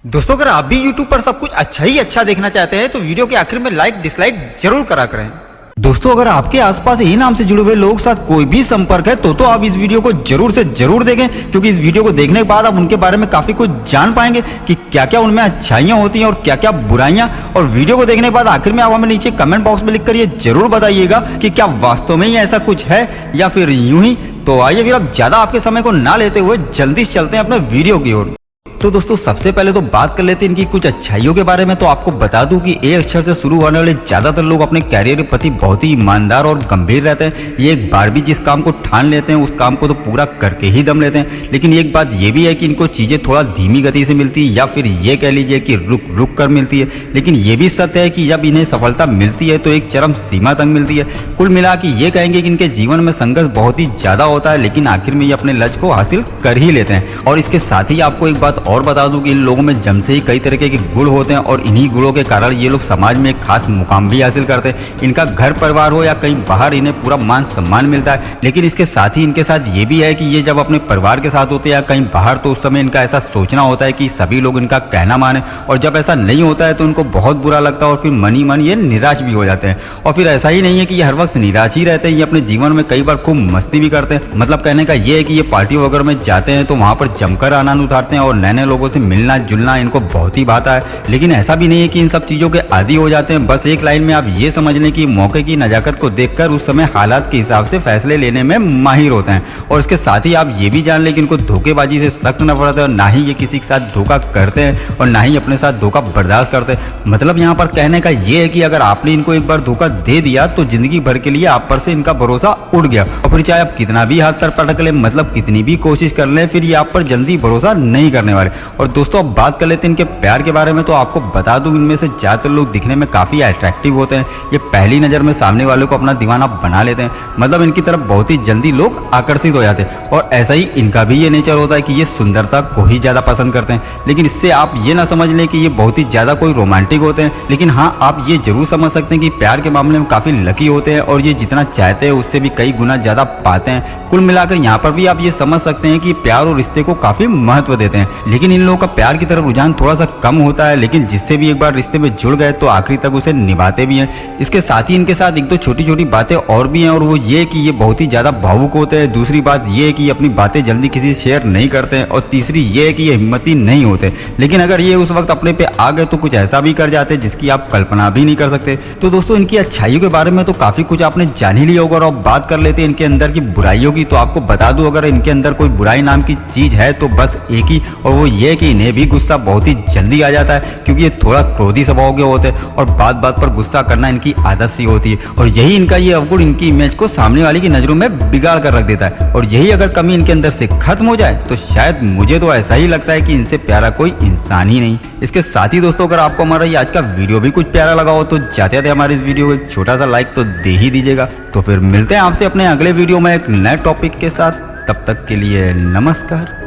दोस्तों अगर आप भी YouTube पर सब कुछ अच्छा ही अच्छा देखना चाहते हैं तो वीडियो के आखिर में लाइक डिसलाइक जरूर करा करें। दोस्तों अगर आपके आसपास यही नाम से जुड़े हुए लोग साथ कोई भी संपर्क है तो आप इस वीडियो को जरूर से जरूर देखें, क्योंकि इस वीडियो को देखने के बाद आप उनके बारे में काफी कुछ जान पाएंगे कि क्या क्या उनमें अच्छाइयां होती हैं और क्या क्या बुराइयां। और वीडियो को देखने के बाद आखिर में आप हमें नीचे कमेंट बॉक्स में लिखकर ये जरूर बताइएगा कि क्या वास्तव में ही ऐसा कुछ है या फिर यूं ही। तो आइए फिर अब ज्यादा आपके समय को ना लेते हुए जल्दी से चलते हैं अपने वीडियो की ओर। तो दोस्तों सबसे पहले तो बात कर लेते हैं इनकी कुछ अच्छाइयों के बारे में। तो आपको बता दूं कि ए अक्षर से शुरू होने वाले ज्यादातर लोग अपने कैरियर के प्रति बहुत ही ईमानदार और गंभीर रहते हैं। ये एक बार भी जिस काम को ठान लेते हैं उस काम को तो पूरा करके ही दम लेते हैं। लेकिन एक बात ये भी है कि इनको चीजें थोड़ा धीमी गति से मिलती है या फिर ये कह लीजिए कि रुक रुक कर मिलती है। लेकिन ये भी सत्य है कि जब इन्हें सफलता मिलती है तो एक चरम सीमा तक मिलती है। कुल मिला के ये कहेंगे कि इनके जीवन में संघर्ष बहुत ही ज्यादा होता है, लेकिन आखिर में ये अपने लक्ष्य को हासिल कर ही लेते हैं। और इसके साथ ही आपको एक बात और बता दूं कि इन लोगों में जन्म से ही कई तरीके के गुण होते हैं और इन्हीं गुणों के कारण ये लोग समाज में एक खास मुकाम भी हासिल करते हैं। इनका घर परिवार हो या कहीं बाहर इन्हें पूरा मान सम्मान मिलता है। लेकिन इसके साथ ही इनके साथ ये भी है कि ये जब अपने परिवार के साथ होते हैं या कहीं बाहर तो उस समय इनका ऐसा सोचना होता है कि सभी लोग इनका कहना माने, और जब ऐसा नहीं होता है तो इनको बहुत बुरा लगता है और फिर मन ही मन ये निराश भी हो जाते हैं। और फिर ऐसा ही नहीं है कि ये हर वक्त निराश ही रहते हैं, ये अपने जीवन में कई बार खूब मस्ती भी करते हैं। मतलब कहने का ये है कि ये पार्टी वगैरह में जाते हैं तो वहां पर जमकर आनंद उठाते हैं और नए नए लोगों से मिलना जुलना इनको बहुत ही भाता है। लेकिन ऐसा भी नहीं है कि इन सब चीजों के आदी हो जाते हैं। बस एक लाइन में आप ये समझ लें कि मौके की नजाकत को देखकर उस समय हालात के हिसाब से फैसले लेने में माहिर होते हैं। और इसके साथ ही आप ये भी जान लें कि इनको धोखेबाजी से सख्त नफरत है और ना ही ये किसी के साथ धोखा करते हैं और ना ही अपने साथ धोखा बर्दाश्त करते हैं। मतलब यहाँ पर कहने का ये है कि अगर आपने इनको एक बार धोखा दे दिया तो जिंदगी भर के लिए आप पर से इनका भरोसा उड़ गया। और फिर चाहे आप कितना भी हाथ पर पटक ले, मतलब कितनी भी कोशिश कर ले, फिर ये आप पर जल्दी भरोसा नहीं करने वाले। और दोस्तों अब बात कर लेते हैं इनके प्यार के बारे में। तो आपको बता दूं इनमें से ज्यादातर लोग दिखने में काफी अट्रैक्टिव होते हैं। ये पहली नजर में सामने वाले को अपना दीवाना बना लेते हैं। मतलब इनकी तरफ बहुत ही जल्दी लोग आकर्षित हो जाते हैं। और ऐसा ही इनका भी ये नेचर होता है कि ये सुंदरता को ही ज्यादा पसंद करते हैं। लेकिन इससे आप ये ना समझ लें कि ये बहुत ही ज्यादा कोई रोमांटिक होते हैं। लेकिन हाँ, आप ये जरूर समझ सकते हैं कि प्यार के मामले में काफी लकी होते हैं और ये जितना चाहते हैं उससे भी कई गुना ज्यादा पाते हैं। कुल मिलाकर यहाँ पर भी आप ये समझ सकते हैं कि प्यार और रिश्ते को काफी महत्व देते हैं। लेकिन इन लोगों का प्यार की तरफ रुझान थोड़ा सा कम होता है, लेकिन जिससे भी एक बार रिश्ते में जुड़ गए तो आखिरी तक उसे निभाते भी हैं। इसके साथ ही इनके साथ एक दो छोटी छोटी बातें और भी हैं, और वो ये कि ये बहुत ही ज्यादा भावुक होते हैं। दूसरी बात ये है कि ये अपनी बातें जल्दी किसी से शेयर नहीं करते हैं, और तीसरी ये है कि ये हिम्मती नहीं होते। लेकिन अगर ये उस वक्त अपने पे आ गए तो कुछ ऐसा भी कर जाते जिसकी आप कल्पना भी नहीं कर सकते। तो दोस्तों इनकी अच्छाइयों के बारे में तो काफी कुछ आपने जान ही लिया होगा। और अब बात कर लेते हैं इनके अंदर की बुराइयों की। तो आपको बता दूं अगर इनके अंदर कोई बुराई नाम की चीज है तो बस एक ही, और वो ये कि इन्हें भी गुस्सा बहुत ही जल्दी आ जाता है, क्योंकि ये थोड़ा क्रोधी स्वभाव के होते हैं और बात बात पर गुस्सा करना इनकी आदत सी होती है। और यही इनका ये अवगुण इनकी इमेज को सामने वाले की नजरों में बिगाड़ कर रख देता है। और यही अगर कमी इनके अंदर से खत्म हो जाए तो शायद मुझे तो ऐसा ही लगता है कि इनसे प्यारा कोई इंसान ही नहीं। इसके साथ ही दोस्तों अगर आपको हमारा ये आज का वीडियो भी कुछ प्यारा लगा हो तो जाते जाते हमारे इस वीडियो को एक छोटा सा लाइक तो दे ही दीजिएगा। तो फिर मिलते हैं आपसे अपने अगले वीडियो में एक नए टॉपिक के साथ। तब तक के लिए नमस्कार।